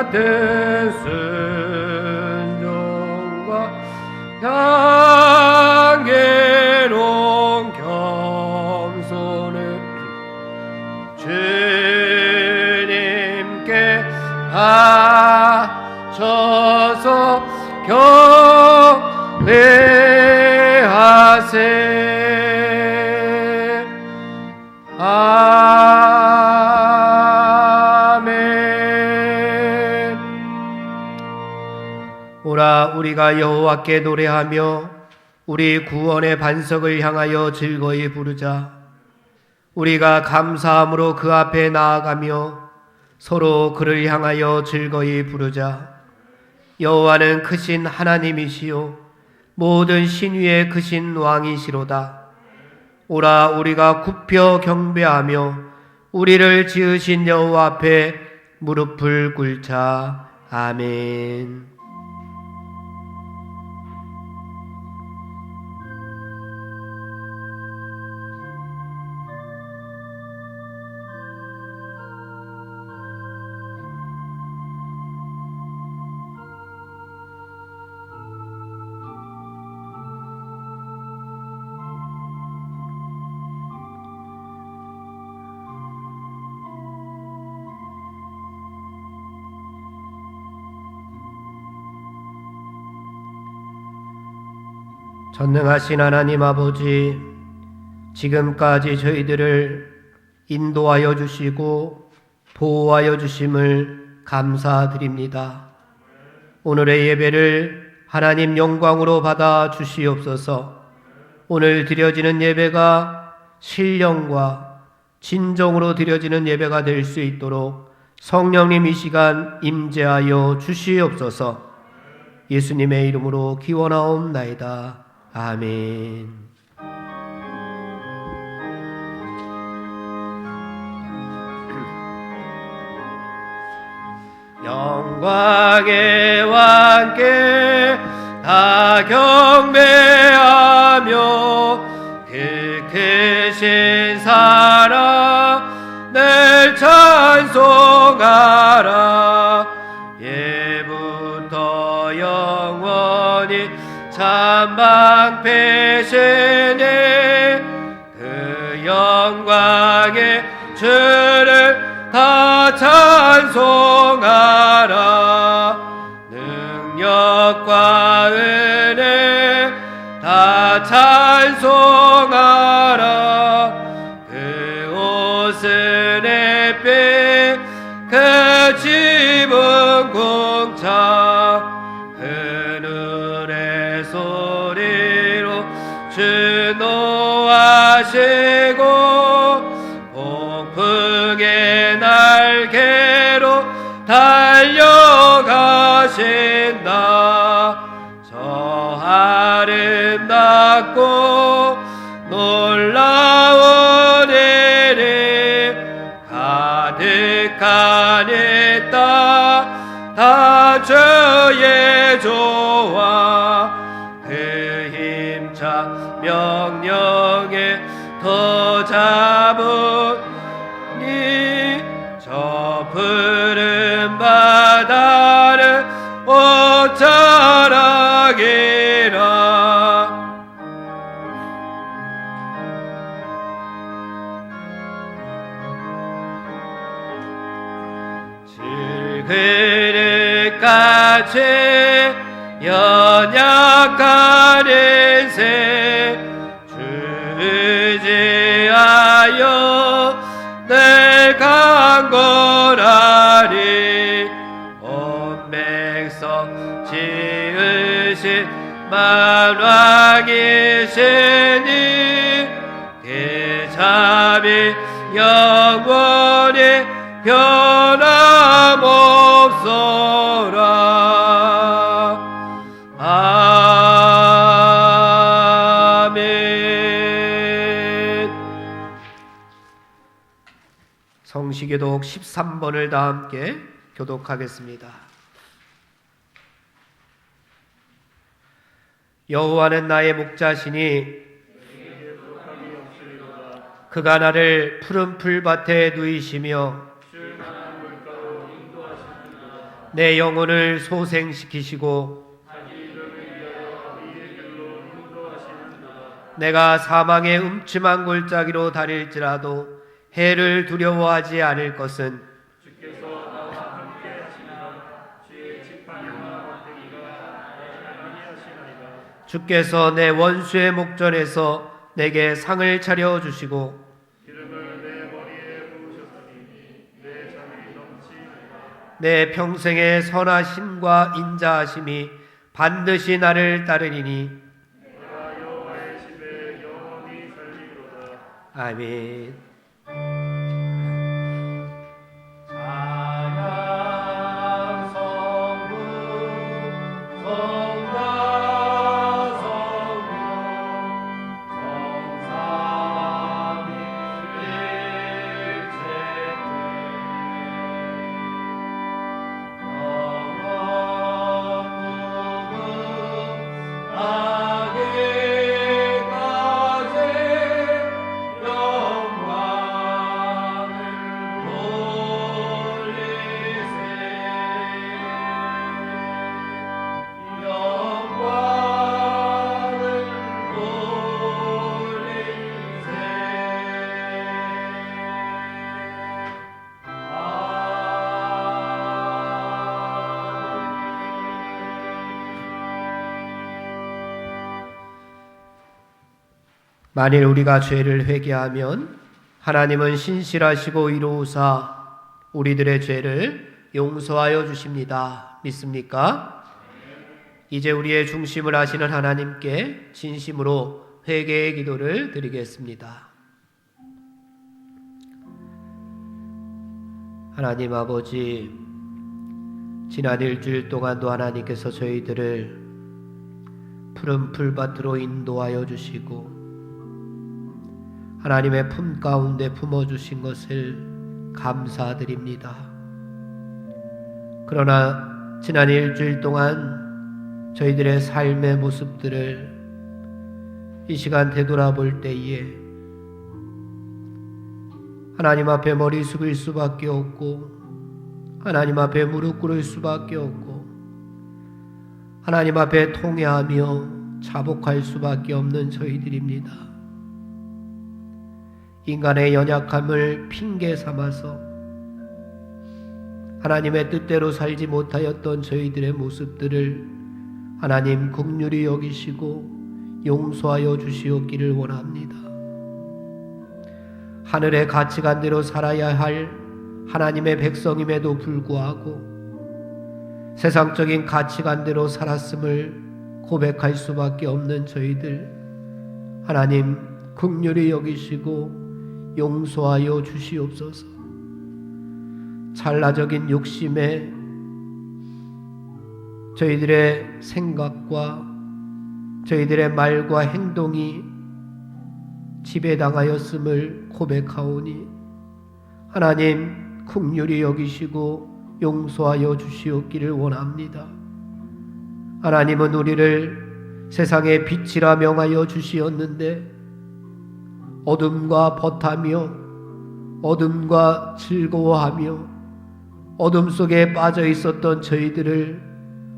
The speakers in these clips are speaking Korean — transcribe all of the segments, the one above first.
같은 순종과 향기로운 겸손을 주님께 바쳐서 경배하세. 아멘. 오라 우리가 여호와께 노래하며 우리 구원의 반석을 향하여 즐거이 부르자. 우리가 감사함으로 그 앞에 나아가며 서로 그를 향하여 즐거이 부르자. 여호와는 크신 하나님이시요 모든 신위에 크신 왕이시로다. 오라 우리가 굽혀 경배하며 우리를 지으신 여호와 앞에 무릎을 꿇자. 아멘. 전능하신 하나님 아버지, 지금까지 저희들을 인도하여 주시고 보호하여 주심을 감사드립니다. 오늘의 예배를 하나님 영광으로 받아 주시옵소서. 오늘 드려지는 예배가 신령과 진정으로 드려지는 예배가 될 수 있도록 성령님 이 시간 임재하여 주시옵소서. 예수님의 이름으로 기원하옵나이다. 아멘. 영광의 왕께 다 경배하며 그 크신 사랑 늘 찬송하라. 예부터 영원히 참방패시니 그 영광의 주를 다 찬송하라. 능력과 은혜 다 찬송하라. 그 옷은 햇빛 그 집은 공차 그늘의 소리로 주 노하시고 폭풍의 날개로 달려가신다. 저 아름답고 놀라운 일이 가득한 이 땅 다 주의 조화 그 힘찬 명령에 더 잡으니 저 푸른 바다를 옷자락이라. 그릇같이 연약한 인생 주지하여 늘 강건하리. 온 백성 지으신 만왕이시니 그 잠이 영원히 변함없소라. 아멘. 성시교독 13번을 다 함께 교독하겠습니다. 여호와는 나의 목자시니 그가 나를 푸른 풀밭에 누이시며 내 영혼을 소생시키시고 내가 사망의 음침한 골짜기로 다닐지라도 해를 두려워하지 않을 것은 주께서 내 원수의 목전에서 내게 상을 차려주시고 내 평생의 선하심과 인자하심이 반드시 나를 따르리니 아멘. 만일 우리가 죄를 회개하면 하나님은 신실하시고 이로우사 우리들의 죄를 용서하여 주십니다. 믿습니까? 이제 우리의 중심을 하시는 하나님께 진심으로 회개의 기도를 드리겠습니다. 하나님 아버지, 지난 일주일 동안도 하나님께서 저희들을 푸른 풀밭으로 인도하여 주시고 하나님의 품 가운데 품어주신 것을 감사드립니다. 그러나 지난 일주일 동안 저희들의 삶의 모습들을 이 시간 되돌아볼 때에 하나님 앞에 머리 숙일 수밖에 없고 하나님 앞에 무릎 꿇을 수밖에 없고 하나님 앞에 통회하며 자복할 수밖에 없는 저희들입니다. 인간의 연약함을 핑계 삼아서 하나님의 뜻대로 살지 못하였던 저희들의 모습들을 하나님 긍휼히 여기시고 용서하여 주시옵기를 원합니다. 하늘의 가치관대로 살아야 할 하나님의 백성임에도 불구하고 세상적인 가치관대로 살았음을 고백할 수밖에 없는 저희들, 하나님 긍휼히 여기시고 용서하여 주시옵소서. 찰나적인 욕심에 저희들의 생각과 저희들의 말과 행동이 지배당하였음을 고백하오니 하나님 긍휼히 여기시고 용서하여 주시옵기를 원합니다. 하나님은 우리를 세상의 빛이라 명하여 주시었는데 어둠과 벗하며 어둠과 즐거워하며 어둠 속에 빠져 있었던 저희들을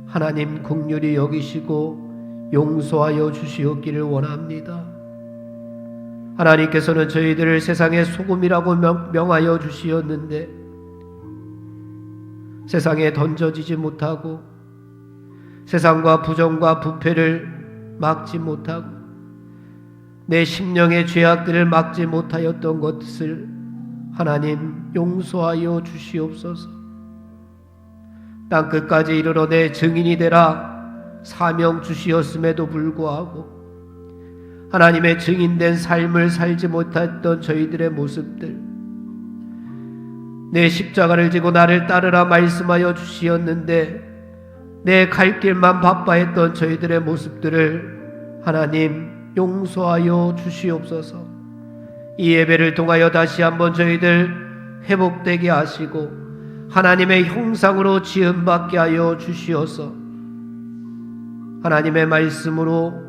하나님 긍휼히 여기시고 용서하여 주시옵기를 원합니다. 하나님께서는 저희들을 세상의 소금이라고 명하여 주시었는데 세상에 던져지지 못하고 세상과 부정과 부패를 막지 못하고 내 심령의 죄악들을 막지 못하였던 것을 하나님 용서하여 주시옵소서. 땅끝까지 이르러 내 증인이 되라 사명 주시었음에도 불구하고 하나님의 증인된 삶을 살지 못했던 저희들의 모습들, 내 십자가를 지고 나를 따르라 말씀하여 주시었는데 내 갈 길만 바빠했던 저희들의 모습들을 하나님 용서하여 주시옵소서. 이 예배를 통하여 다시 한번 저희들 회복되게 하시고 하나님의 형상으로 지음받게 하여 주시어서 하나님의 말씀으로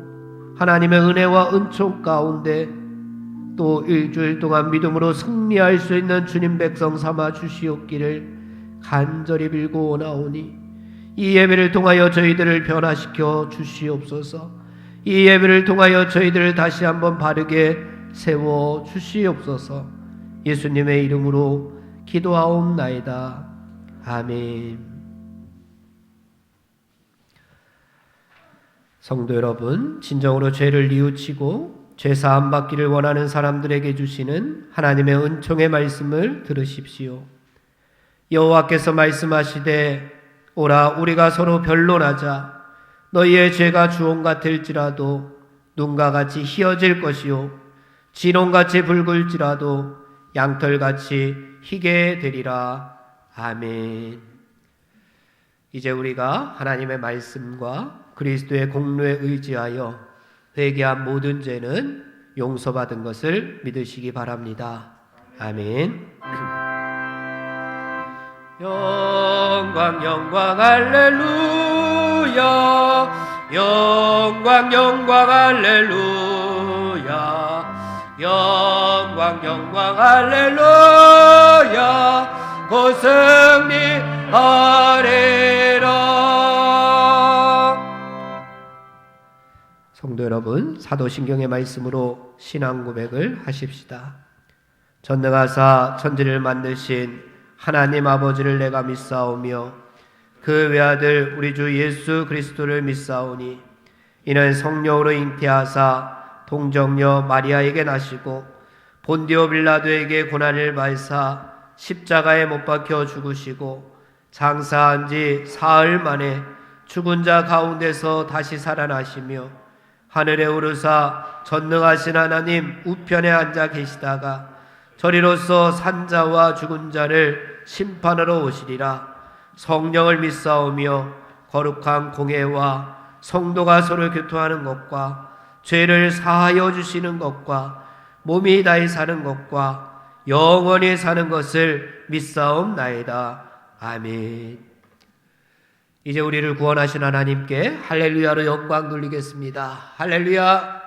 하나님의 은혜와 은총 가운데 또 일주일 동안 믿음으로 승리할 수 있는 주님 백성 삼아 주시옵기를 간절히 빌고 원하오니 이 예배를 통하여 저희들을 변화시켜 주시옵소서. 이 예배를 통하여 저희들을 다시 한번 바르게 세워 주시옵소서. 예수님의 이름으로 기도하옵나이다. 아멘. 성도 여러분, 진정으로 죄를 뉘우치고 죄 사함 받기를 원하는 사람들에게 주시는 하나님의 은총의 말씀을 들으십시오. 여호와께서 말씀하시되 오라 우리가 서로 변론하자. 너희의 죄가 주홍 같을지라도 눈과 같이 희어질 것이요 진홍같이 붉을지라도 양털같이 희게 되리라. 아멘. 이제 우리가 하나님의 말씀과 그리스도의 공로에 의지하여 회개한 모든 죄는 용서받은 것을 믿으시기 바랍니다. 아멘. 영광 영광 할렐루야. 영광 영광 할렐루야. 영광 영광 할렐루야. 곧 승리하리라. 성도 여러분, 사도신경의 말씀으로 신앙 고백을 하십시다. 전능하사 천지를 만드신 하나님 아버지를 내가 믿사오며 그 외아들 우리 주 예수 그리스도를 믿사오니 이는 성령으로 잉태하사 동정녀 마리아에게 나시고 본디오 빌라도에게 고난을 받으사 십자가에 못 박혀 죽으시고 장사한 지 사흘 만에 죽은 자 가운데서 다시 살아나시며 하늘에 오르사 전능하신 하나님 우편에 앉아 계시다가 저리로서 산자와 죽은 자를 심판하러 오시리라. 성령을 믿사오며 거룩한 공회와 성도가 서로 교통하는 것과 죄를 사하여 주시는 것과 몸이 다히 사는 것과 영원히 사는 것을 믿사옵나이다. 아멘. 이제 우리를 구원하신 하나님께 할렐루야로 영광 돌리겠습니다. 할렐루야,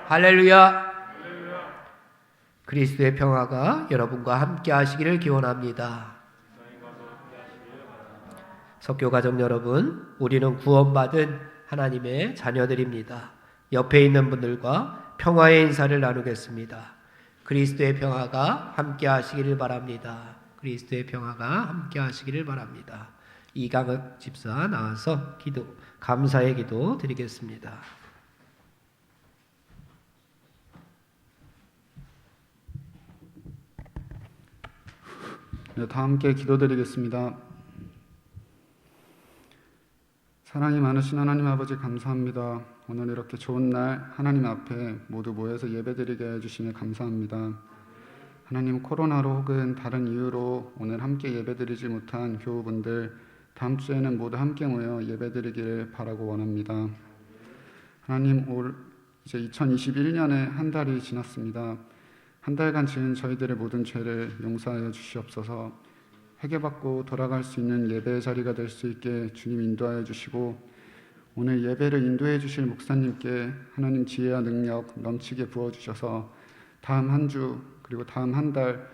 할렐루야, 할렐루야. 그리스도의 평화가 여러분과 함께 하시기를 기원합니다. 석교가족 여러분, 우리는 구원받은 하나님의 자녀들입니다. 옆에 있는 분들과 평화의 인사를 나누겠습니다. 그리스도의 평화가 함께 하시기를 바랍니다. 그리스도의 평화가 함께 하시기를 바랍니다. 이강혁 집사 나와서 감사의 기도 드리겠습니다. 네, 다 함께 기도드리겠습니다. 사랑이 많으신 하나님 아버지 감사합니다. 오늘 이렇게 좋은 날 하나님 앞에 모두 모여서 예배드리게 해주시니 감사합니다. 하나님, 코로나로 혹은 다른 이유로 오늘 함께 예배드리지 못한 교우분들 다음 주에는 모두 함께 모여 예배드리기를 바라고 원합니다. 하나님, 이제 2021년에 한 달이 지났습니다. 한 달간 지은 저희들의 모든 죄를 용서하여 주시옵소서. 회개받고 돌아갈 수 있는 예배의 자리가 될 수 있게 주님 인도하여 주시고, 오늘 예배를 인도해 주실 목사님께 하나님 지혜와 능력 넘치게 부어주셔서 다음 한 주 그리고 다음 한 달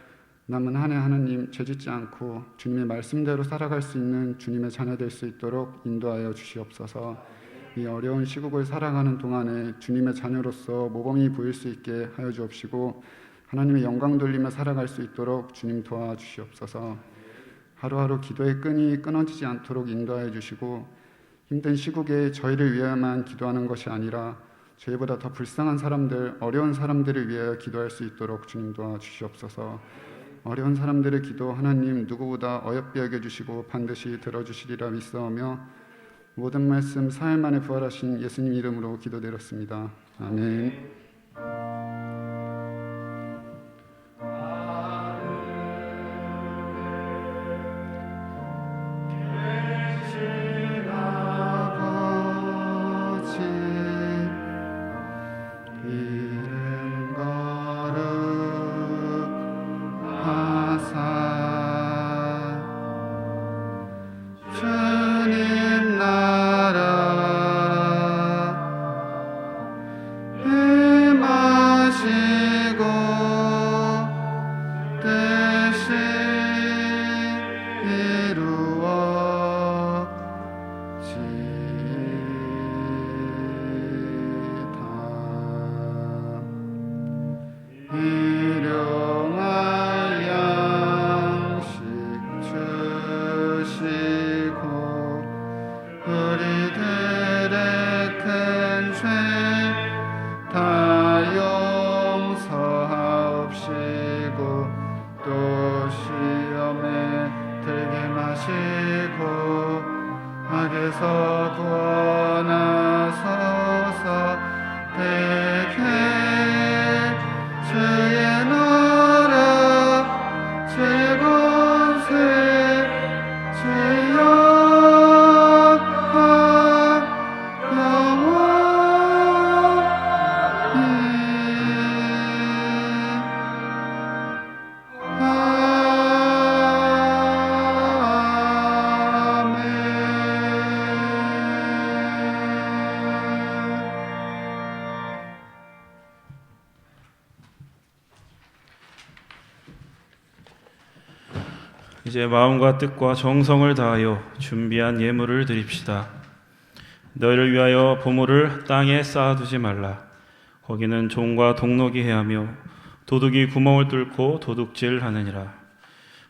남은 한 해 하나님 죄짓지 않고 주님의 말씀대로 살아갈 수 있는 주님의 자녀 될 수 있도록 인도하여 주시옵소서. 이 어려운 시국을 살아가는 동안에 주님의 자녀로서 모범이 보일 수 있게 하여 주옵시고, 하나님의 영광 돌리며 살아갈 수 있도록 주님 도와주시옵소서. 하루하루 기도의 끈이 끊어지지 않도록 인도하여 주시고, 힘든 시국에 저희를 위해만 기도하는 것이 아니라 저희보다 더 불쌍한 사람들, 어려운 사람들을 위하여 기도할 수 있도록 주님 도와주시옵소서. 어려운 사람들의 기도 하나님 누구보다 어여삐 여겨주시고 반드시 들어주시리라 믿사오며 모든 말씀 사흘 만에 부활하신 예수님 이름으로 기도드렸습니다. 아멘. 주님 나라 불의에서 구원하소서. 대개 주의 나라 즐거운세 주의 영광 이제 마음과 뜻과 정성을 다하여 준비한 예물을 드립시다. 너희를 위하여 보물을 땅에 쌓아두지 말라. 거기는 종과 동록이 해하며 도둑이 구멍을 뚫고 도둑질하느니라.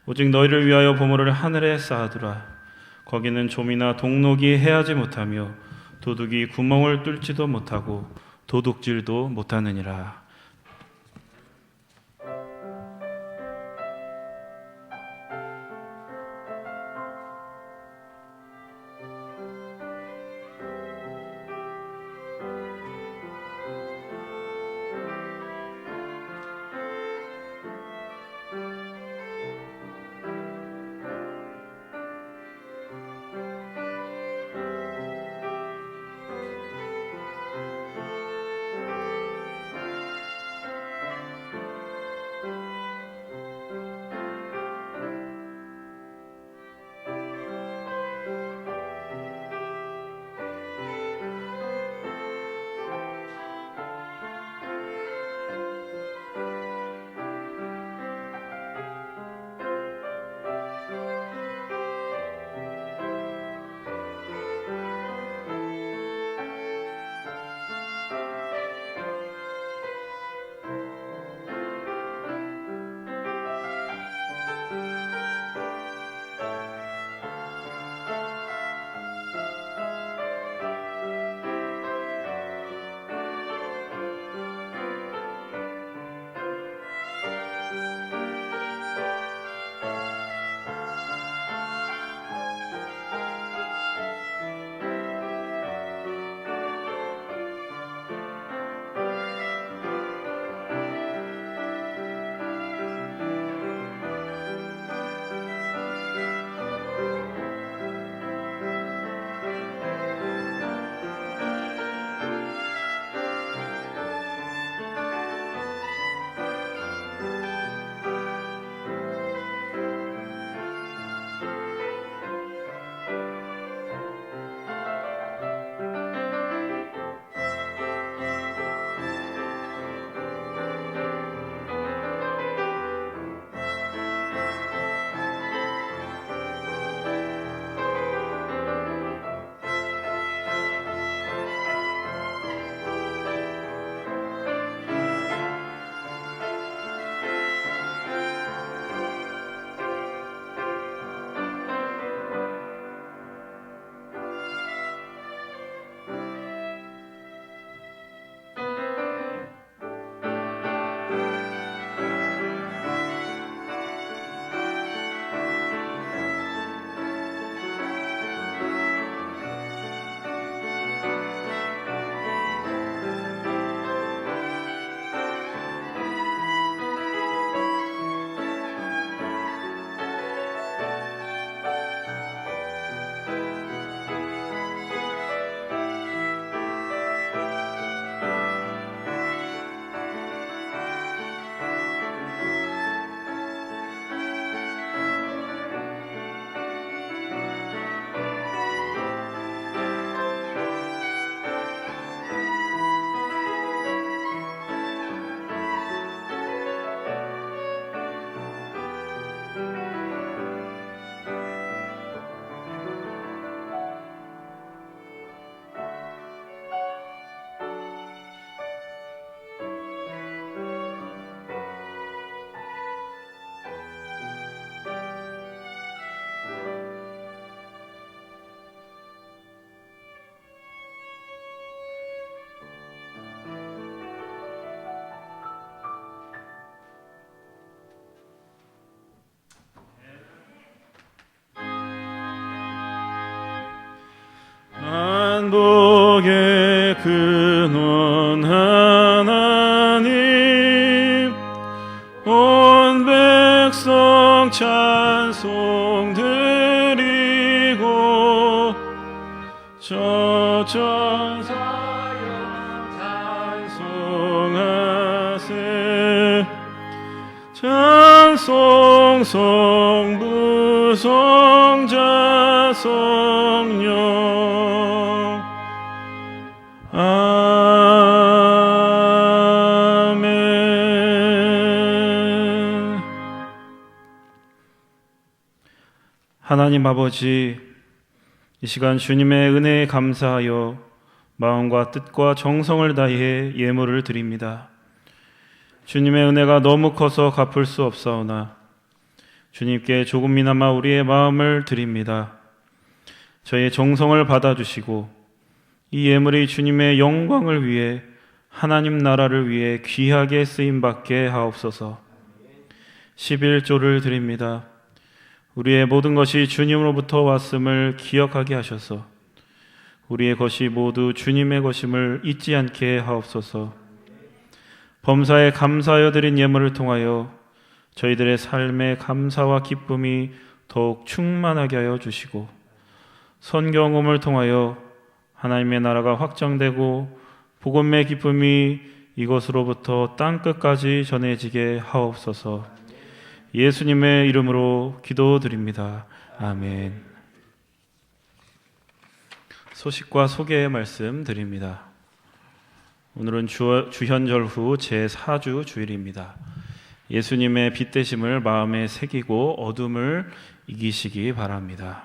오직 너희를 위하여 보물을 하늘에 쌓아두라. 거기는 좀이나 동록이 해하지 못하며 도둑이 구멍을 뚫지도 못하고 도둑질도 못하느니라. 찬송 드리고 저 천사여 찬송하세. 찬송 성부 성자 성령 아멘. 하나님 아버지, 이 시간 주님의 은혜에 감사하여 마음과 뜻과 정성을 다해 예물을 드립니다. 주님의 은혜가 너무 커서 갚을 수 없사오나 주님께 조금이나마 우리의 마음을 드립니다. 저의 정성을 받아주시고 이 예물이 주님의 영광을 위해 하나님 나라를 위해 귀하게 쓰임받게 하옵소서. 11조를 드립니다. 우리의 모든 것이 주님으로부터 왔음을 기억하게 하셔서 우리의 것이 모두 주님의 것임을 잊지 않게 하옵소서. 범사에 감사하여 드린 예물을 통하여 저희들의 삶의 감사와 기쁨이 더욱 충만하게 하여 주시고 선경험을 통하여 하나님의 나라가 확장되고 복음의 기쁨이 이것으로부터 땅끝까지 전해지게 하옵소서. 예수님의 이름으로 기도드립니다. 아멘. 소식과 소개의 말씀 드립니다. 오늘은 주현절 후 제4주 주일입니다. 예수님의 빛 되심을 마음에 새기고 어둠을 이기시기 바랍니다.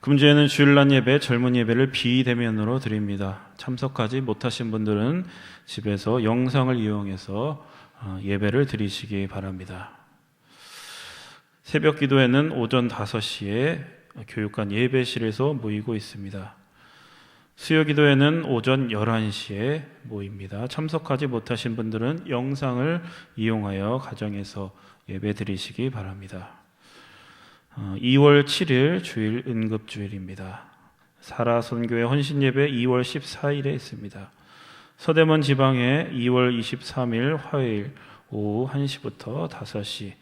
금주에는 주일날 예배, 젊은 예배를 비대면으로 드립니다. 참석하지 못하신 분들은 집에서 영상을 이용해서 예배를 드리시기 바랍니다. 새벽 기도회는 오전 5시에 교육관 예배실에서 모이고 있습니다. 수요 기도회는 오전 11시에 모입니다. 참석하지 못하신 분들은 영상을 이용하여 가정에서 예배 드리시기 바랍니다. 2월 7일 주일 응급주일입니다. 사라선교회 헌신예배 2월 14일에 있습니다. 서대문 지방에 2월 23일 화요일 오후 1시부터 5시에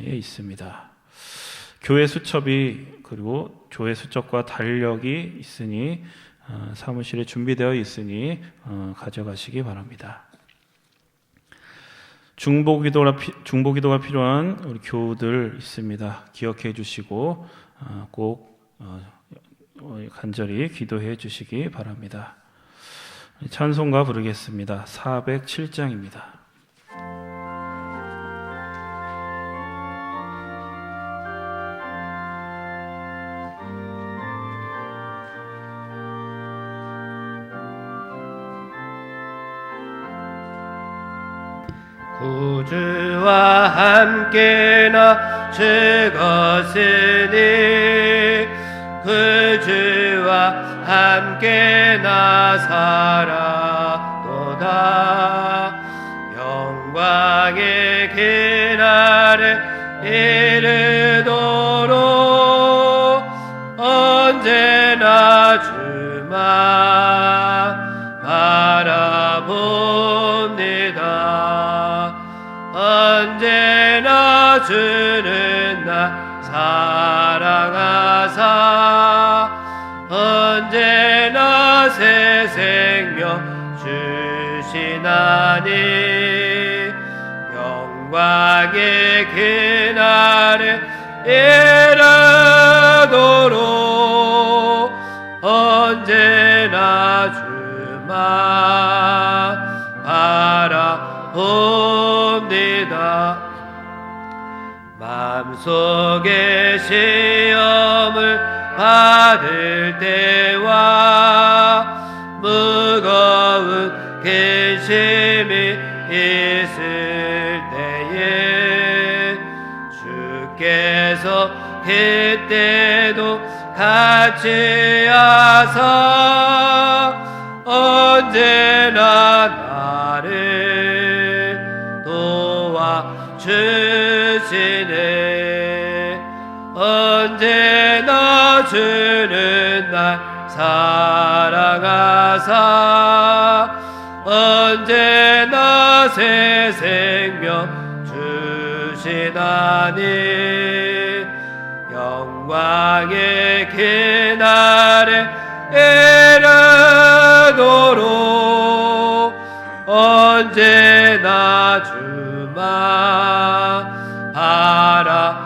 있습니다. 교회 수첩이 그리고 교회 수첩과 달력이 있으니 사무실에 준비되어 있으니 가져가시기 바랍니다. 중보기도가 필요한 우리 교우들 있습니다. 기억해 주시고 꼭 간절히 기도해 주시기 바랍니다. 찬송가 부르겠습니다. 407장입니다. 구주와 함께나 죽었으니 구주와 함께나 살아도다. 영광의 그날에 이르도록 언제나 주만 바라봅니다. 언제나 주는 날 사랑하사 언제나 새 생명 주시나니 영광의 그날에 이르도록 언제나 주만 바라봅니다. 마음속에 시험을 받을 때와 무거운 근심이 있을 때에 주께서 그때도 같이 하사 언제나 나를 도와주시네. 언제나 주는 날 사랑하사 언제나 새 생명 주시나니 영광의 그날에 이르도록 언제나 주만 바라봅니다.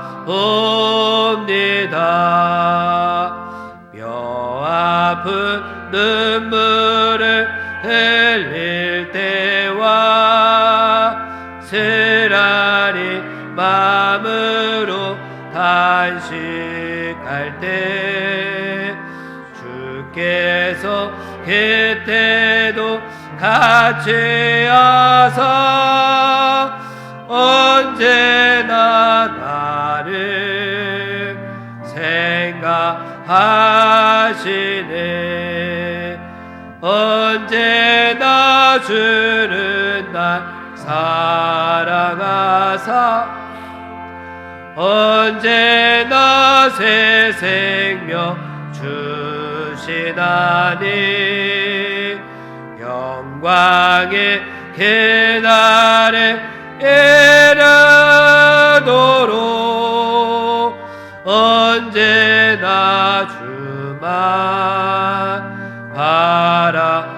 뼈 아픈 눈물을 흘릴 때와 쓰라린 마음으로 단식할 때 주께서 그때도 같이 하사 언제나 나를 생각하시네. 언제나 주는 날 사랑하사 언제나 새 생명 주시나니 영광의 그날에 이르도록 언제나 주만 바라봅니다.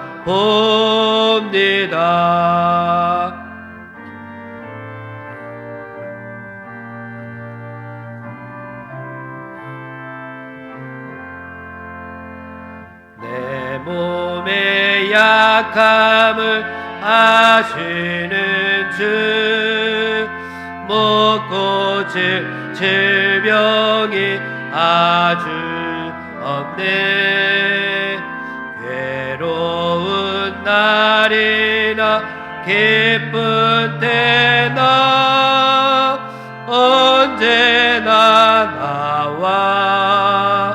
내 몸의 약함을 아시는 주 못 고칠 질병이 아주 없네. 괴로운 날이나 기쁜 때나 언제나 나와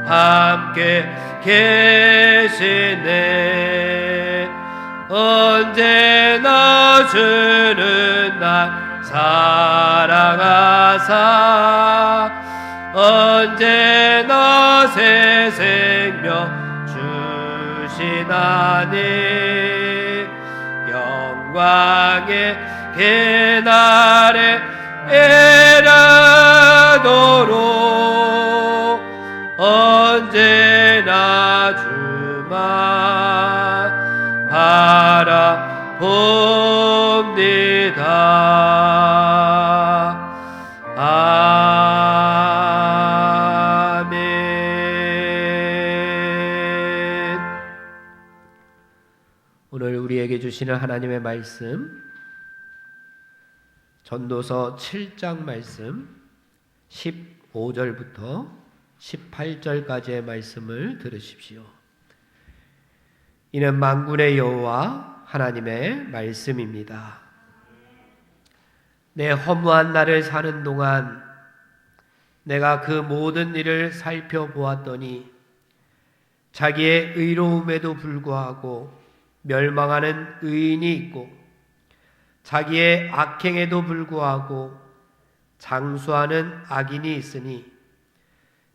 함께 계시네. 언제나 주는 날 사랑하사 언제나 새 생명 주시나니 영광의 그날에 이르도록 언제나 주만 바라봅니다. 아멘. 오늘 우리에게 주시는 하나님의 말씀 전도서 7장 말씀 15절부터 18절까지의 말씀을 들으십시오. 이는 만군의 여호와 하나님의 말씀입니다. 내 허무한 날을 사는 동안 내가 그 모든 일을 살펴보았더니 자기의 의로움에도 불구하고 멸망하는 의인이 있고 자기의 악행에도 불구하고 장수하는 악인이 있으니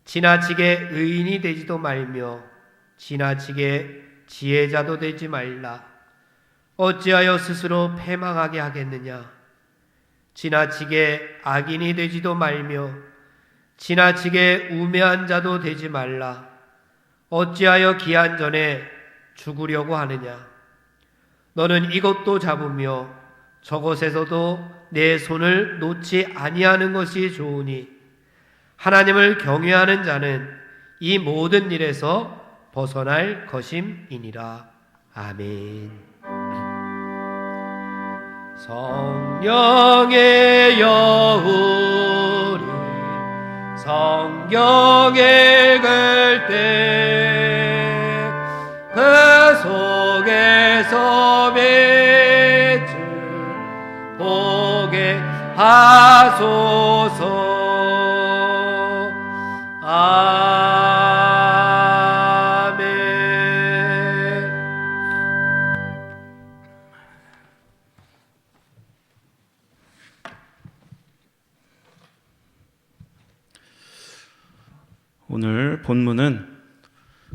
지나치게 의인이 되지도 말며 지나치게 지혜자도 되지 말라. 어찌하여 스스로 패망하게 하겠느냐. 지나치게 악인이 되지도 말며 지나치게 우매한 자도 되지 말라. 어찌하여 기한 전에 죽으려고 하느냐. 너는 이것도 잡으며 저것에서도 내 손을 놓지 아니하는 것이 좋으니 하나님을 경외하는 자는 이 모든 일에서 벗어날 것임이니라. 아멘. 성령의 여우리 성경 읽을 때 그 속에서 빛을 보게 하소서. 아멘. 오늘 본문은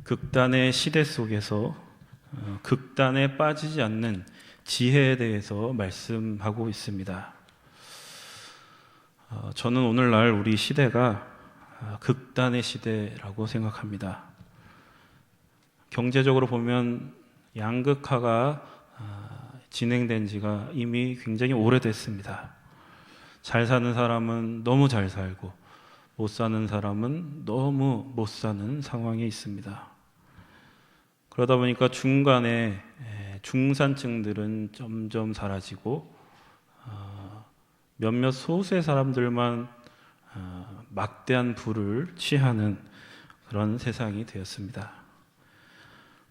극단의 시대 속에서 극단에 빠지지 않는 지혜에 대해서 말씀하고 있습니다. 저는 오늘날 우리 시대가 극단의 시대라고 생각합니다. 경제적으로 보면 양극화가 진행된 지가 이미 굉장히 오래됐습니다. 잘 사는 사람은 너무 잘 살고 못 사는 사람은 너무 못 사는 상황에 있습니다. 그러다 보니까 중간에 중산층들은 점점 사라지고 몇몇 소수의 사람들만 막대한 부를 취하는 그런 세상이 되었습니다.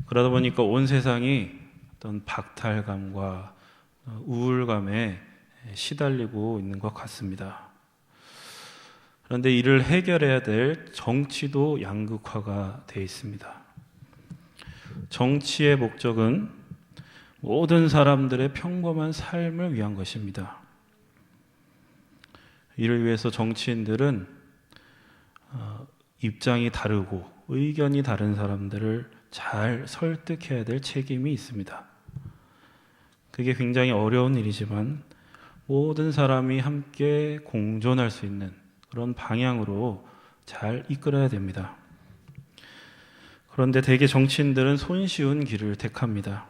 그러다 보니까 온 세상이 어떤 박탈감과 우울감에 시달리고 있는 것 같습니다. 그런데 이를 해결해야 될 정치도 양극화가 되어 있습니다. 정치의 목적은 모든 사람들의 평범한 삶을 위한 것입니다. 이를 위해서 정치인들은 입장이 다르고 의견이 다른 사람들을 잘 설득해야 될 책임이 있습니다. 그게 굉장히 어려운 일이지만 모든 사람이 함께 공존할 수 있는 그런 방향으로 잘 이끌어야 됩니다. 그런데 대개 정치인들은 손쉬운 길을 택합니다.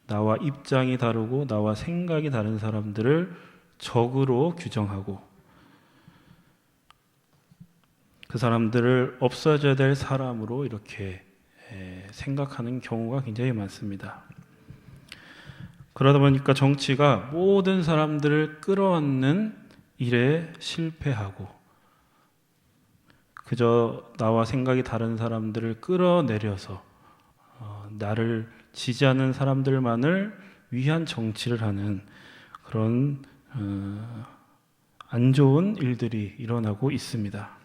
나와 입장이 다르고 나와 생각이 다른 사람들을 적으로 규정하고 그 사람들을 없어져야 될 사람으로 이렇게 생각하는 경우가 굉장히 많습니다. 그러다 보니까 정치가 모든 사람들을 끌어안는 일에 실패하고 그저 나와 생각이 다른 사람들을 끌어내려서 나를 지지하는 사람들만을 위한 정치를 하는 그런 안 좋은 일들이 일어나고 있습니다.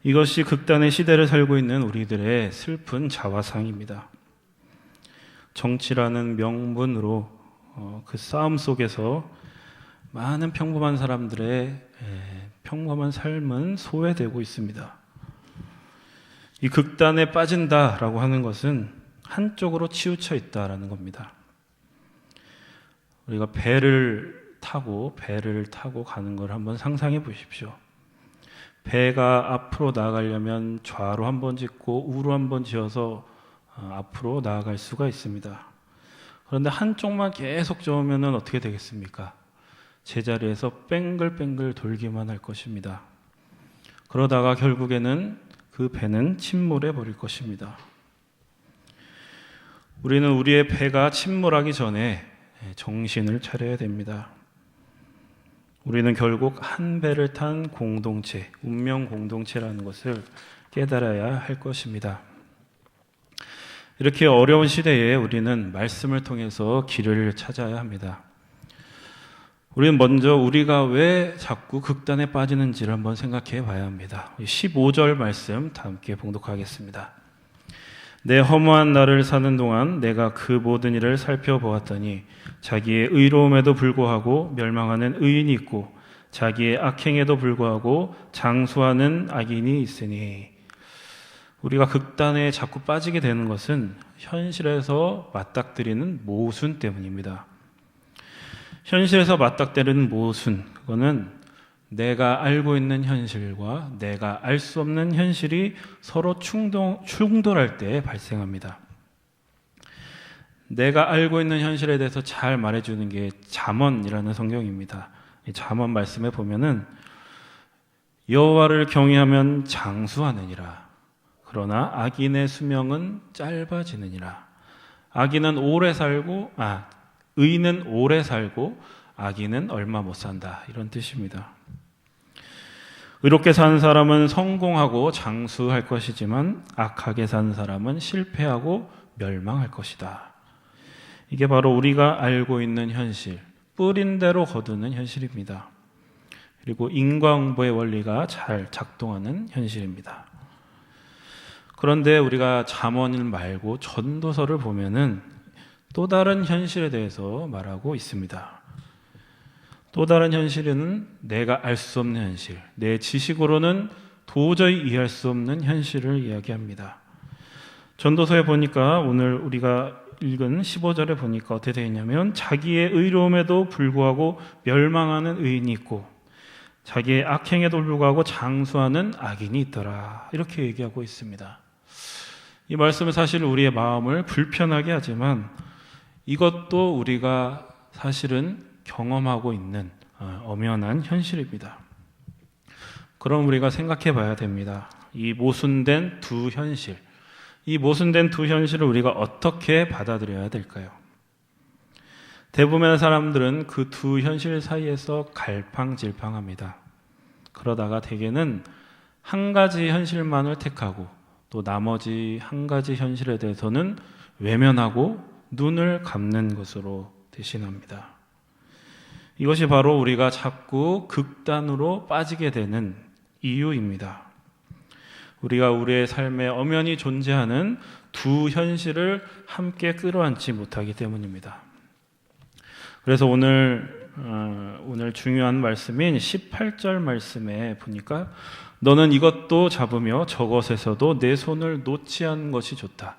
이것이 극단의 시대를 살고 있는 우리들의 슬픈 자화상입니다. 정치라는 명분으로 그 싸움 속에서 많은 평범한 사람들의 평범한 삶은 소외되고 있습니다. 이 극단에 빠진다라고 하는 것은 한쪽으로 치우쳐 있다라는 겁니다. 우리가 배를 타고 가는 걸 한번 상상해 보십시오. 배가 앞으로 나아가려면 좌로 한번 짚고 우로 한번 지어서 앞으로 나아갈 수가 있습니다. 그런데 한쪽만 계속 저으면 어떻게 되겠습니까? 제자리에서 뺑글뺑글 돌기만 할 것입니다. 그러다가 결국에는 그 배는 침몰해 버릴 것입니다. 우리는 우리의 배가 침몰하기 전에 정신을 차려야 됩니다. 우리는 결국 한 배를 탄 공동체, 운명 공동체라는 것을 깨달아야 할 것입니다. 이렇게 어려운 시대에 우리는 말씀을 통해서 길을 찾아야 합니다. 우리는 먼저 우리가 왜 자꾸 극단에 빠지는지를 한번 생각해 봐야 합니다. 15절 말씀 다 함께 봉독하겠습니다. 내 허무한 날을 사는 동안 내가 그 모든 일을 살펴보았더니 자기의 의로움에도 불구하고 멸망하는 의인이 있고 자기의 악행에도 불구하고 장수하는 악인이 있으니 우리가 극단에 자꾸 빠지게 되는 것은 현실에서 맞닥뜨리는 모순 때문입니다. 현실에서 맞닥뜨리는 모순, 그거는 내가 알고 있는 현실과 내가 알 수 없는 현실이 서로 충돌할 때 발생합니다. 내가 알고 있는 현실에 대해서 잘 말해주는 게 잠언이라는 성경입니다. 이 잠언 말씀에 보면은 여호와를 경외하면 장수하느니라. 그러나 악인의 수명은 짧아지느니라. 의인은 오래 살고 악인은 얼마 못 산다. 이런 뜻입니다. 의롭게 사는 사람은 성공하고 장수할 것이지만 악하게 사는 사람은 실패하고 멸망할 것이다. 이게 바로 우리가 알고 있는 현실, 뿌린 대로 거두는 현실입니다. 그리고 인과응보의 원리가 잘 작동하는 현실입니다. 그런데 우리가 잠언을 말고 전도서를 보면은 또 다른 현실에 대해서 말하고 있습니다. 또 다른 현실은 내가 알 수 없는 현실, 내 지식으로는 도저히 이해할 수 없는 현실을 이야기합니다. 전도서에 보니까 오늘 우리가 읽은 15절에 보니까 어떻게 되어 있냐면 자기의 의로움에도 불구하고 멸망하는 의인이 있고 자기의 악행에도 불구하고 장수하는 악인이 있더라. 이렇게 얘기하고 있습니다. 이 말씀은 사실 우리의 마음을 불편하게 하지만 이것도 우리가 사실은 경험하고 있는 엄연한 현실입니다. 그럼 우리가 생각해 봐야 됩니다. 이 모순된 두 현실, 이 모순된 두 현실을 우리가 어떻게 받아들여야 될까요? 대부분의 사람들은 그 두 현실 사이에서 갈팡질팡합니다. 그러다가 대개는 한 가지 현실만을 택하고 또 나머지 한 가지 현실에 대해서는 외면하고 눈을 감는 것으로 대신합니다. 이것이 바로 우리가 자꾸 극단으로 빠지게 되는 이유입니다. 우리가 우리의 삶에 엄연히 존재하는 두 현실을 함께 끌어안지 못하기 때문입니다. 그래서 오늘 중요한 말씀인 18절 말씀에 보니까 너는 이것도 잡으며 저것에서도 내 손을 놓지 않는 것이 좋다.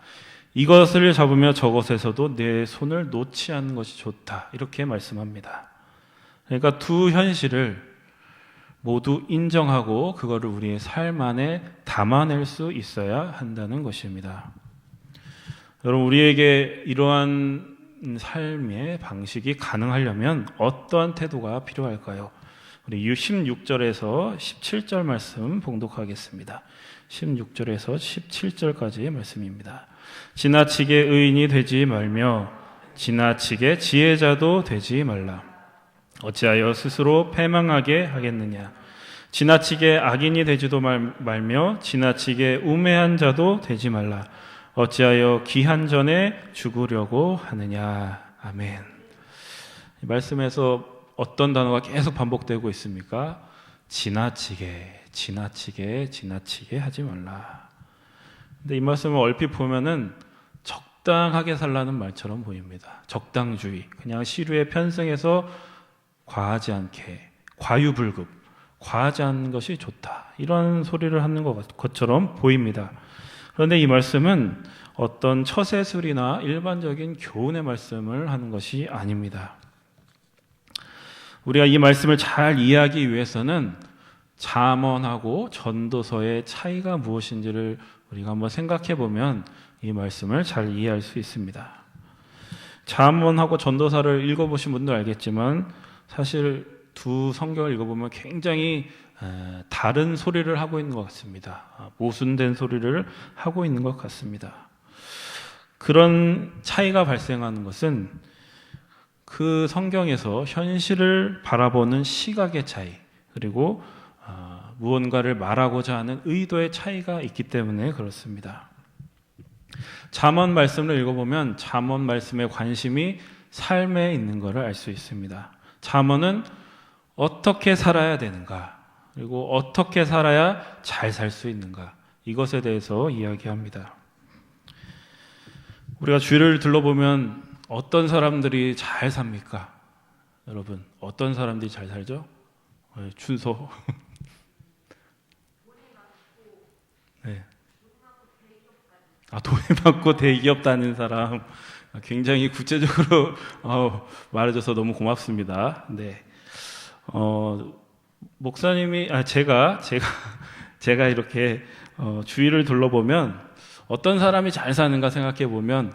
이것을 잡으며 저것에서도 내 손을 놓지 않는 것이 좋다. 이렇게 말씀합니다. 그러니까 두 현실을 모두 인정하고 그거를 우리의 삶 안에 담아낼 수 있어야 한다는 것입니다. 여러분, 우리에게 이러한 삶의 방식이 가능하려면 어떠한 태도가 필요할까요? 우리 16절에서 17절 말씀 봉독하겠습니다. 16절에서 17절까지의 말씀입니다. 지나치게 의인이 되지 말며 지나치게 지혜자도 되지 말라. 어찌하여 스스로 패망하게 하겠느냐. 지나치게 악인이 되지도 말며 지나치게 우매한 자도 되지 말라. 어찌하여 기한 전에 죽으려고 하느냐. 아멘. 이 말씀에서 어떤 단어가 계속 반복되고 있습니까? 지나치게 하지 말라. 근데 이 말씀을 얼핏 보면은 적당하게 살라는 말처럼 보입니다. 적당주의, 그냥 시류에 편승해서 과하지 않게, 과유불급, 과하지 않는 것이 좋다. 이런 소리를 하는 것처럼 보입니다. 그런데 이 말씀은 어떤 처세술이나 일반적인 교훈의 말씀을 하는 것이 아닙니다. 우리가 이 말씀을 잘 이해하기 위해서는 잠언하고 전도서의 차이가 무엇인지를 우리가 한번 생각해 보면 이 말씀을 잘 이해할 수 있습니다. 잠언하고 전도서를 읽어보신 분도 알겠지만 사실 두 성경을 읽어보면 굉장히 다른 소리를 하고 있는 것 같습니다. 모순된 소리를 하고 있는 것 같습니다. 그런 차이가 발생하는 것은 그 성경에서 현실을 바라보는 시각의 차이, 그리고 무언가를 말하고자 하는 의도의 차이가 있기 때문에 그렇습니다. 잠언 말씀을 읽어보면 잠언 말씀의 관심이 삶에 있는 것을 알 수 있습니다. 잠언은 어떻게 살아야 되는가, 그리고 어떻게 살아야 잘 살 수 있는가, 이것에 대해서 이야기합니다. 우리가 주위를 둘러보면 어떤 사람들이 잘 삽니까? 여러분, 어떤 사람들이 잘 살죠? 준서. 네. 돈 받고 대기업 다니는 사람, 굉장히 구체적으로 말해줘서 너무 고맙습니다. 네. 목사님이 제가 이렇게 주위를 둘러보면 어떤 사람이 잘 사는가 생각해 보면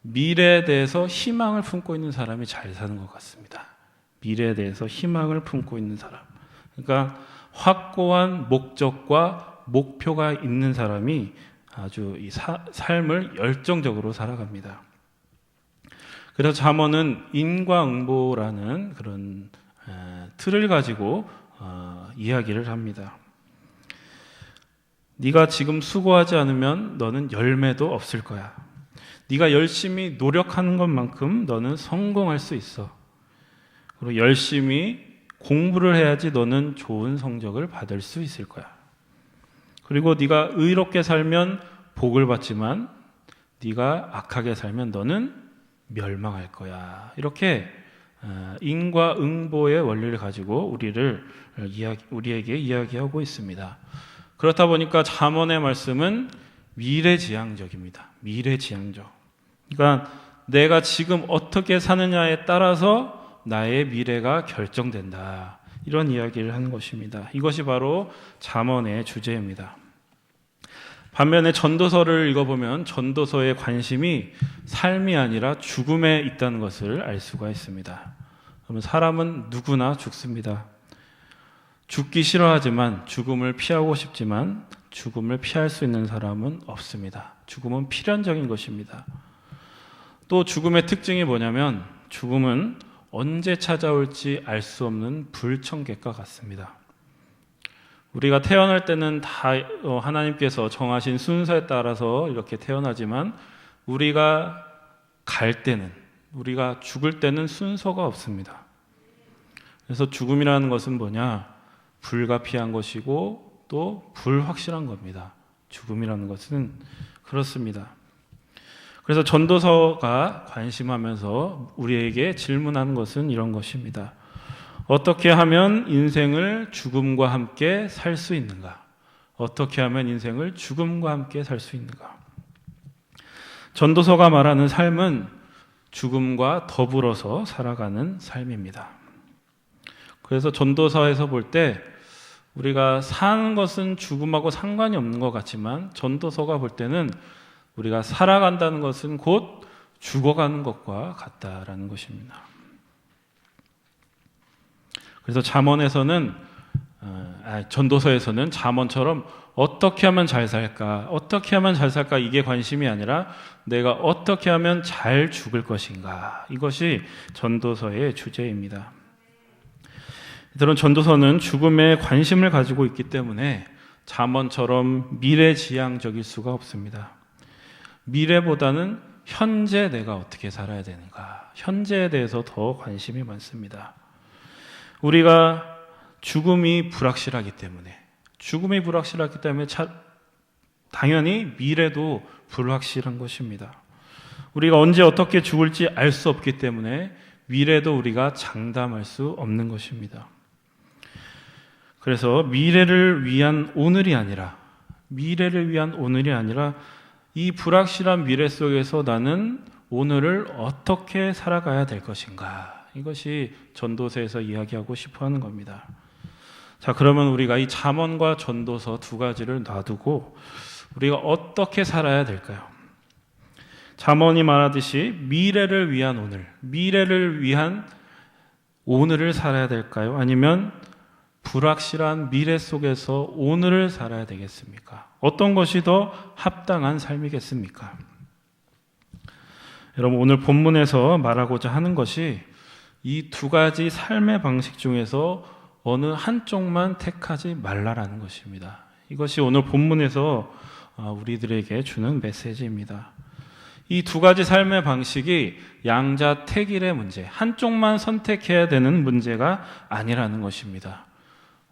미래에 대해서 희망을 품고 있는 사람이 잘 사는 것 같습니다. 미래에 대해서 희망을 품고 있는 사람. 그러니까 확고한 목적과 목표가 있는 사람이 아주 이 삶을 열정적으로 살아갑니다. 그래서 잠언은 인과응보라는 그런 틀을 가지고 이야기를 합니다. 네가 지금 수고하지 않으면 너는 열매도 없을 거야. 네가 열심히 노력하는 것만큼 너는 성공할 수 있어. 그리고 열심히 공부를 해야지 너는 좋은 성적을 받을 수 있을 거야. 그리고 네가 의롭게 살면 복을 받지만 네가 악하게 살면 너는 멸망할 거야. 이렇게 인과응보의 원리를 가지고 우리에게 이야기하고 있습니다. 그렇다 보니까 잠언의 말씀은 미래지향적입니다. 미래지향적. 그러니까 내가 지금 어떻게 사느냐에 따라서 나의 미래가 결정된다. 이런 이야기를 하는 것입니다. 이것이 바로 잠언의 주제입니다. 반면에 전도서를 읽어보면 전도서의 관심이 삶이 아니라 죽음에 있다는 것을 알 수가 있습니다. 그러면 사람은 누구나 죽습니다. 죽기 싫어하지만 죽음을 피하고 싶지만 죽음을 피할 수 있는 사람은 없습니다. 죽음은 필연적인 것입니다. 또 죽음의 특징이 뭐냐면 죽음은 언제 찾아올지 알 수 없는 불청객과 같습니다. 우리가 태어날 때는 다 하나님께서 정하신 순서에 따라서 이렇게 태어나지만 우리가 갈 때는, 우리가 죽을 때는 순서가 없습니다. 그래서 죽음이라는 것은 뭐냐? 불가피한 것이고 또 불확실한 겁니다. 죽음이라는 것은 그렇습니다. 그래서 전도서가 관심하면서 우리에게 질문하는 것은 이런 것입니다. 어떻게 하면 인생을 죽음과 함께 살 수 있는가? 어떻게 하면 인생을 죽음과 함께 살 수 있는가? 전도서가 말하는 삶은 죽음과 더불어서 살아가는 삶입니다. 그래서 전도서에서 볼 때 우리가 사는 것은 죽음하고 상관이 없는 것 같지만 전도서가 볼 때는 우리가 살아간다는 것은 곧 죽어가는 것과 같다라는 것입니다. 그래서 전도서에서는 잠언처럼 어떻게 하면 잘 살까? 어떻게 하면 잘 살까? 이게 관심이 아니라 내가 어떻게 하면 잘 죽을 것인가? 이것이 전도서의 주제입니다. 이들은 전도서는 죽음에 관심을 가지고 있기 때문에 잠언처럼 미래지향적일 수가 없습니다. 미래보다는 현재 내가 어떻게 살아야 되는가? 현재에 대해서 더 관심이 많습니다. 우리가 죽음이 불확실하기 때문에 당연히 미래도 불확실한 것입니다. 우리가 언제 어떻게 죽을지 알 수 없기 때문에 미래도 우리가 장담할 수 없는 것입니다. 그래서 미래를 위한 오늘이 아니라 이 불확실한 미래 속에서 나는 오늘을 어떻게 살아가야 될 것인가? 이것이 전도서에서 이야기하고 싶어 하는 겁니다. 자, 그러면 우리가 이 잠언과 전도서 두 가지를 놔두고 우리가 어떻게 살아야 될까요? 잠언이 말하듯이 미래를 위한 오늘을 살아야 될까요? 아니면 불확실한 미래 속에서 오늘을 살아야 되겠습니까? 어떤 것이 더 합당한 삶이겠습니까? 여러분, 오늘 본문에서 말하고자 하는 것이 이 두 가지 삶의 방식 중에서 어느 한쪽만 택하지 말라라는 것입니다. 이것이 오늘 본문에서 우리들에게 주는 메시지입니다. 이 두 가지 삶의 방식이 양자택일의 문제, 한쪽만 선택해야 되는 문제가 아니라는 것입니다.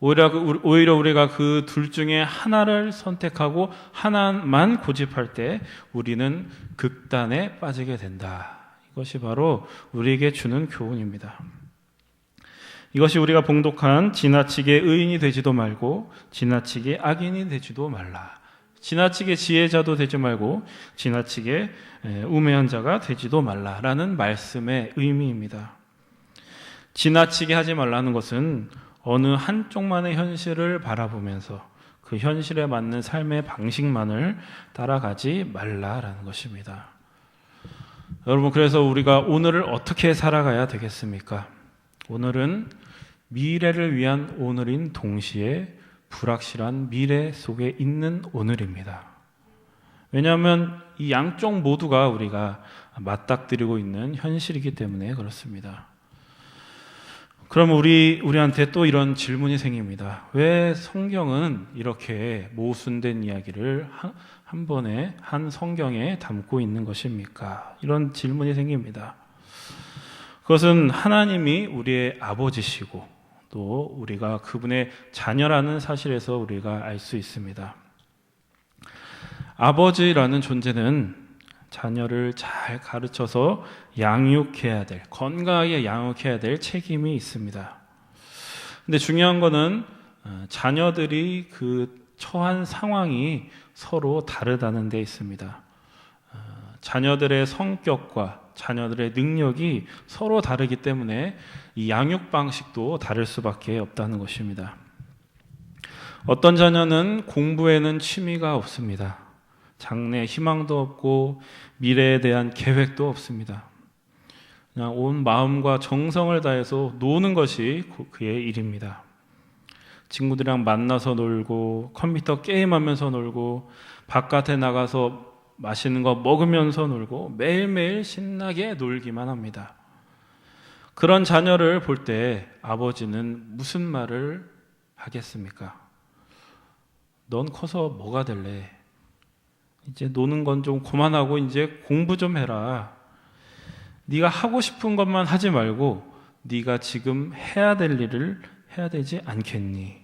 오히려 우리가 그 둘 중에 하나를 선택하고 하나만 고집할 때 우리는 극단에 빠지게 된다. 이것이 바로 우리에게 주는 교훈입니다. 이것이 우리가 봉독한 지나치게 의인이 되지도 말고 지나치게 악인이 되지도 말라. 지나치게 지혜자도 되지 말고 지나치게 우매한 자가 되지도 말라라는 말씀의 의미입니다. 지나치게 하지 말라는 것은 어느 한쪽만의 현실을 바라보면서 그 현실에 맞는 삶의 방식만을 따라가지 말라라는 것입니다. 여러분, 그래서 우리가 오늘을 어떻게 살아가야 되겠습니까? 오늘은 미래를 위한 오늘인 동시에 불확실한 미래 속에 있는 오늘입니다. 왜냐하면 이 양쪽 모두가 우리가 맞닥뜨리고 있는 현실이기 때문에 그렇습니다. 그럼 우리한테 또 이런 질문이 생깁니다. 왜 성경은 이렇게 모순된 이야기를 한 번에 한 성경에 담고 있는 것입니까? 이런 질문이 생깁니다. 그것은 하나님이 우리의 아버지시고 또 우리가 그분의 자녀라는 사실에서 우리가 알 수 있습니다. 아버지라는 존재는 자녀를 잘 가르쳐서 건강하게 양육해야 될 책임이 있습니다. 근데 중요한 거는 자녀들이 그 처한 상황이 서로 다르다는 데 있습니다. 자녀들의 성격과 자녀들의 능력이 서로 다르기 때문에 이 양육 방식도 다를 수밖에 없다는 것입니다. 어떤 자녀는 공부에는 취미가 없습니다. 장래 희망도 없고 미래에 대한 계획도 없습니다. 그냥 온 마음과 정성을 다해서 노는 것이 그의 일입니다. 친구들이랑 만나서 놀고 컴퓨터 게임하면서 놀고 바깥에 나가서 맛있는 거 먹으면서 놀고 매일매일 신나게 놀기만 합니다. 그런 자녀를 볼 때 아버지는 무슨 말을 하겠습니까? 넌 커서 뭐가 될래? 이제 노는 건 좀 그만하고 이제 공부 좀 해라. 네가 하고 싶은 것만 하지 말고 네가 지금 해야 될 일을 해야 되지 않겠니?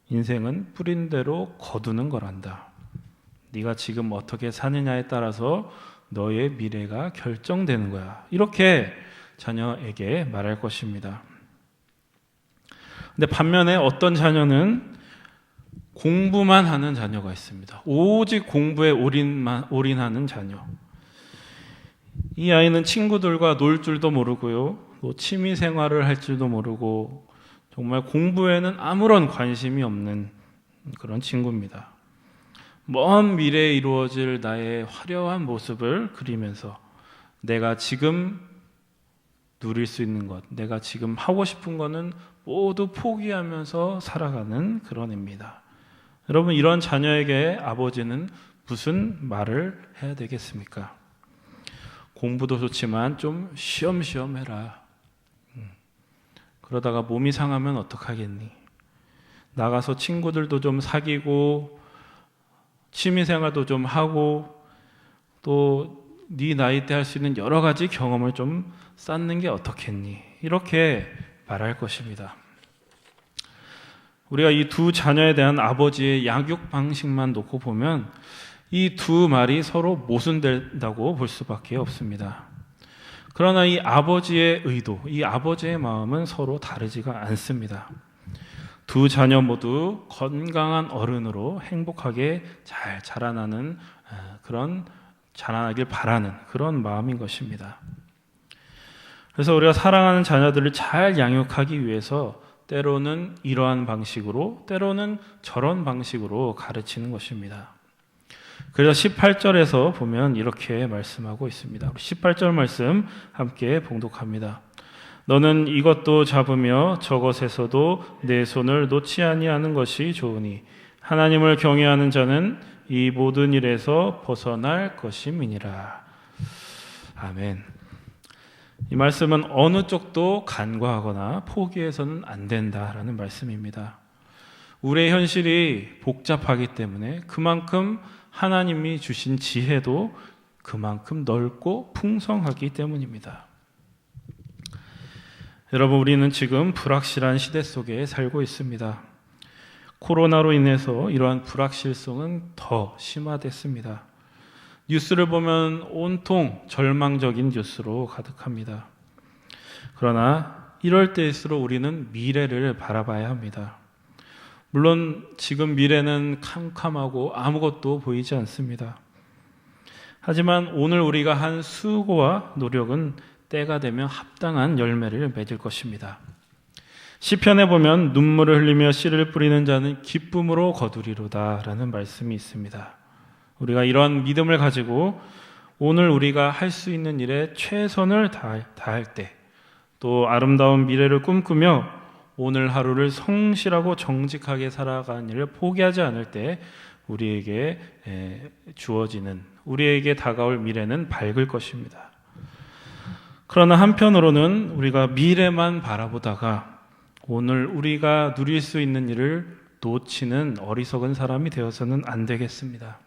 인생은 뿌린 대로 거두는 거란다. 네가 지금 어떻게 사느냐에 따라서 너의 미래가 결정되는 거야. 이렇게 자녀에게 말할 것입니다. 근데 반면에 어떤 자녀는 공부만 하는 자녀가 있습니다. 오직 공부에 올인하는 자녀. 이 아이는 친구들과 놀 줄도 모르고요, 또 취미 생활을 할 줄도 모르고 정말 공부에는 아무런 관심이 없는 그런 친구입니다. 먼 미래에 이루어질 나의 화려한 모습을 그리면서 내가 지금 누릴 수 있는 것, 내가 지금 하고 싶은 거는 모두 포기하면서 살아가는 그런 애입니다. 여러분, 이런 자녀에게 아버지는 무슨 말을 해야 되겠습니까? 공부도 좋지만 좀 쉬엄쉬엄 해라. 그러다가 몸이 상하면 어떡하겠니? 나가서 친구들도 좀 사귀고 취미생활도 좀 하고 또 네 나이 때 할 수 있는 여러 가지 경험을 좀 쌓는 게 어떻겠니? 이렇게 말할 것입니다. 우리가 이 두 자녀에 대한 아버지의 양육 방식만 놓고 보면 이 두 말이 서로 모순된다고 볼 수밖에 없습니다. 그러나 이 아버지의 의도, 이 아버지의 마음은 서로 다르지가 않습니다. 두 자녀 모두 건강한 어른으로 행복하게 잘 자라나길 바라는 그런 마음인 것입니다. 그래서 우리가 사랑하는 자녀들을 잘 양육하기 위해서 때로는 이러한 방식으로, 때로는 저런 방식으로 가르치는 것입니다. 그래서 18절에서 보면 이렇게 말씀하고 있습니다. 18절 말씀 함께 봉독합니다. 너는 이것도 잡으며 저것에서도 내 손을 놓지 아니하는 것이 좋으니 하나님을 경외하는 자는 이 모든 일에서 벗어날 것임이니라. 아멘. 이 말씀은 어느 쪽도 간과하거나 포기해서는 안 된다라는 말씀입니다. 우리의 현실이 복잡하기 때문에 그만큼 하나님이 주신 지혜도 그만큼 넓고 풍성하기 때문입니다. 여러분, 우리는 지금 불확실한 시대 속에 살고 있습니다. 코로나로 인해서 이러한 불확실성은 더 심화됐습니다. 뉴스를 보면 온통 절망적인 뉴스로 가득합니다. 그러나 이럴 때일수록 우리는 미래를 바라봐야 합니다. 물론 지금 미래는 캄캄하고 아무것도 보이지 않습니다. 하지만 오늘 우리가 한 수고와 노력은 때가 되면 합당한 열매를 맺을 것입니다. 시편에 보면 눈물을 흘리며 씨를 뿌리는 자는 기쁨으로 거두리로다 라는 말씀이 있습니다. 우리가 이러한 믿음을 가지고 오늘 우리가 할 수 있는 일에 최선을 다할 때, 또 아름다운 미래를 꿈꾸며 오늘 하루를 성실하고 정직하게 살아가는 일을 포기하지 않을 때 우리에게 주어지는, 우리에게 다가올 미래는 밝을 것입니다. 그러나 한편으로는 우리가 미래만 바라보다가 오늘 우리가 누릴 수 있는 일을 놓치는 어리석은 사람이 되어서는 안 되겠습니다.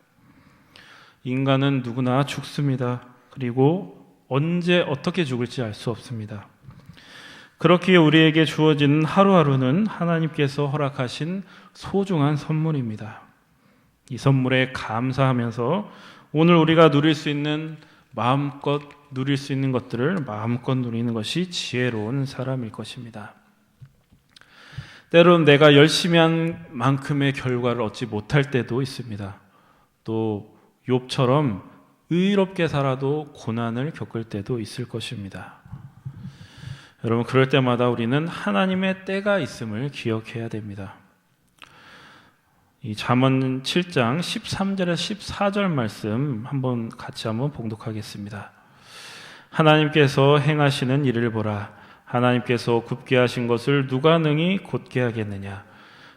인간은 누구나 죽습니다. 그리고 언제 어떻게 죽을지 알 수 없습니다. 그렇기에 우리에게 주어지는 하루하루는 하나님께서 허락하신 소중한 선물입니다. 이 선물에 감사하면서 오늘 우리가 누릴 수 있는 마음껏 누릴 수 있는 것들을 마음껏 누리는 것이 지혜로운 사람일 것입니다. 때로는 내가 열심히 한 만큼의 결과를 얻지 못할 때도 있습니다. 또 욥처럼 의롭게 살아도 고난을 겪을 때도 있을 것입니다. 여러분, 그럴 때마다 우리는 하나님의 때가 있음을 기억해야 됩니다. 이 잠언 7장 13절에서 14절 말씀 같이 한번 봉독하겠습니다. 하나님께서 행하시는 일을 보라. 하나님께서 굽게 하신 것을 누가 능히 곧게 하겠느냐.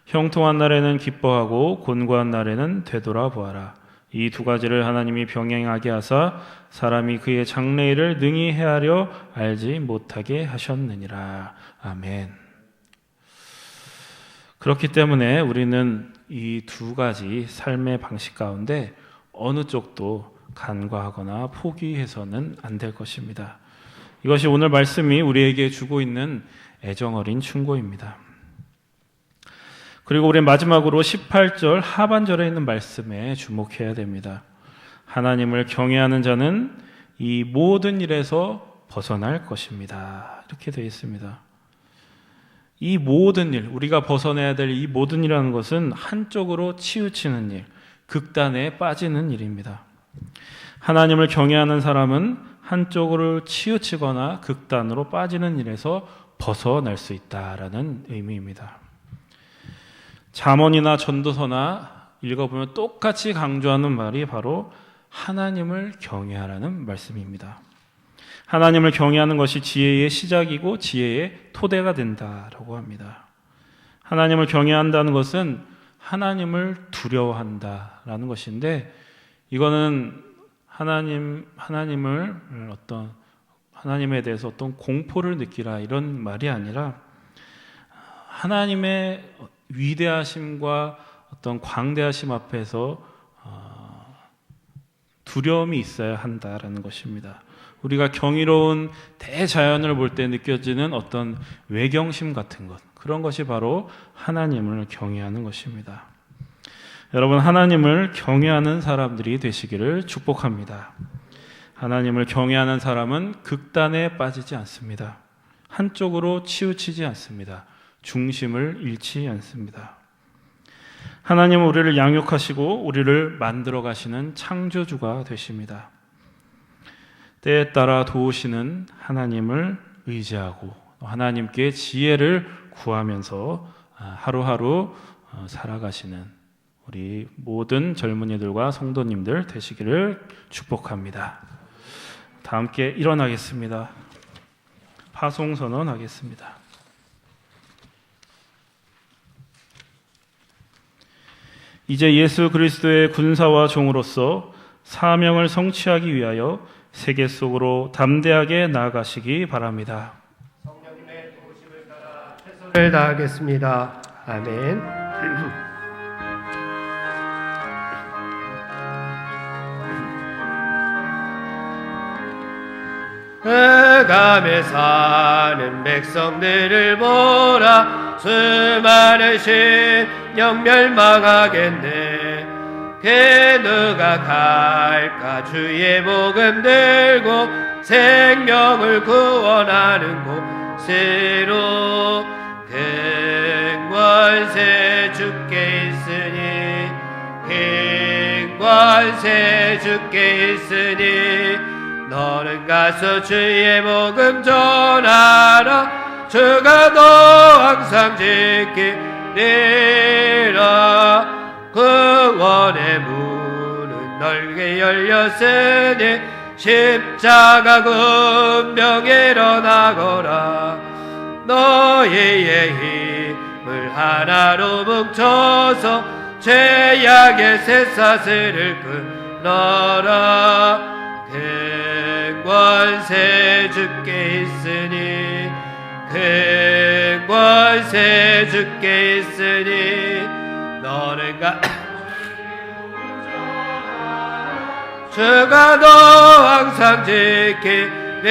형통한 날에는 기뻐하고 곤고한 날에는 되돌아보아라. 이 두 가지를 하나님이 병행하게 하사 사람이 그의 장래일을 능히 헤아려 알지 못하게 하셨느니라. 아멘. 그렇기 때문에 우리는 이 두 가지 삶의 방식 가운데 어느 쪽도 간과하거나 포기해서는 안 될 것입니다. 이것이 오늘 말씀이 우리에게 주고 있는 애정어린 충고입니다. 그리고 우리 마지막으로 18절 하반절에 있는 말씀에 주목해야 됩니다. 하나님을 경외하는 자는 이 모든 일에서 벗어날 것입니다. 이렇게 되어 있습니다. 이 모든 일, 우리가 벗어내야 될 이 모든 일이라는 것은 한쪽으로 치우치는 일, 극단에 빠지는 일입니다. 하나님을 경외하는 사람은 한쪽으로 치우치거나 극단으로 빠지는 일에서 벗어날 수 있다라는 의미입니다. 잠언이나 전도서나 읽어보면 똑같이 강조하는 말이 바로 하나님을 경외하라는 말씀입니다. 하나님을 경외하는 것이 지혜의 시작이고 지혜의 토대가 된다라고 합니다. 하나님을 경외한다는 것은 하나님을 두려워한다라는 것인데, 이거는 하나님에 대해서 어떤 공포를 느끼라 이런 말이 아니라 하나님의 위대하심과 어떤 광대하심 앞에서 두려움이 있어야 한다라는 것입니다. 우리가 경이로운 대자연을 볼 때 느껴지는 어떤 외경심 같은 것, 그런 것이 바로 하나님을 경외하는 것입니다. 여러분, 하나님을 경외하는 사람들이 되시기를 축복합니다. 하나님을 경외하는 사람은 극단에 빠지지 않습니다. 한쪽으로 치우치지 않습니다. 중심을 잃지 않습니다. 하나님은 우리를 양육하시고 우리를 만들어 가시는 창조주가 되십니다. 때에 따라 도우시는 하나님을 의지하고 하나님께 지혜를 구하면서 하루하루 살아가시는 우리 모든 젊은이들과 성도님들 되시기를 축복합니다. 다 함께 일어나겠습니다. 파송선언하겠습니다. 이제 예수 그리스도의 군사와 종으로서 사명을 성취하기 위하여 세계 속으로 담대하게 나아가시기 바랍니다. 성령님의 도우심을 따라 최선을 다하겠습니다. 아멘. 흑암에 사는 백성들을 보라. 수많은 신령 멸망하겠네. 그 누가 갈까. 주의 복음 들고 생명을 구원하는 곳으로. 큰 권세 주께 있으니 큰 권세 주께 있으니 너는 가서 주의 복음 전하라. 주가 너 항상 지키리라. 구원의 문은 넓게 열렸으니 십자가 군병에 일어나거라. 너희의 힘을 하나로 뭉쳐서 죄악의 쇠사슬을 끊어라. 큰 권세 주께 있으니 큰 권세 주께 있으니 너는 주가 너 항상 지키리라.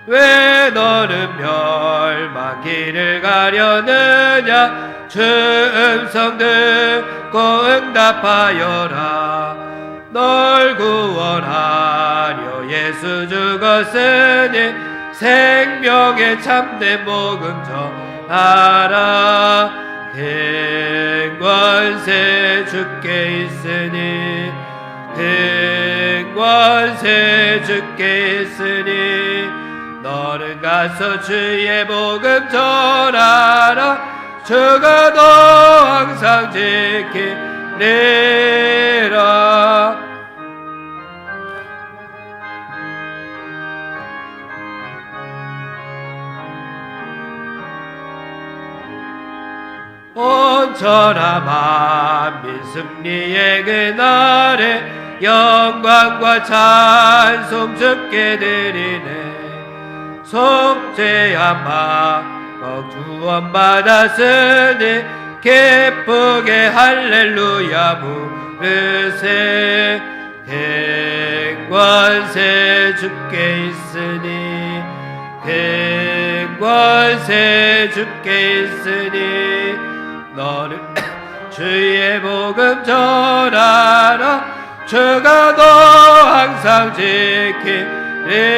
왜 너는 멸망길을 가려느냐. 주 음성 듣고 응답하여라. 널 구원하려 예수 죽었으니 생명의 참된 복음 전하라. 큰 권세 주께 있으니 근권세 주께 있으니 너는 가서 주의 복음 전하라. 주가 너 항상 지키리라. 온전한 만민 승리의 그날에 영광과 찬송 주께 드리네. 속죄한 마음 구원받았으니 기쁘게 할렐루야 부르세. 근권세 주께 있으니 근권세 주께 있으니 너는 주의 복음 전하라. 주가 너 항상 지키리라.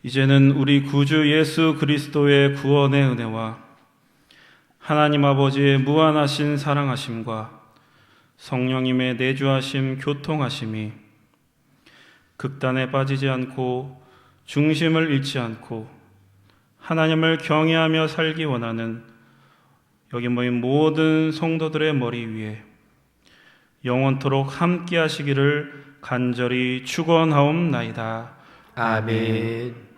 이제는 우리 구주 예수 그리스도의 구원의 은혜와 하나님 아버지의 무한하신 사랑하심과 성령님의 내주하심 교통하심이 극단에 빠지지 않고 중심을 잃지 않고 하나님을 경외하며 살기 원하는 여기 모인 모든 성도들의 머리 위에 영원토록 함께 하시기를 간절히 축원하옵나이다. 아멘.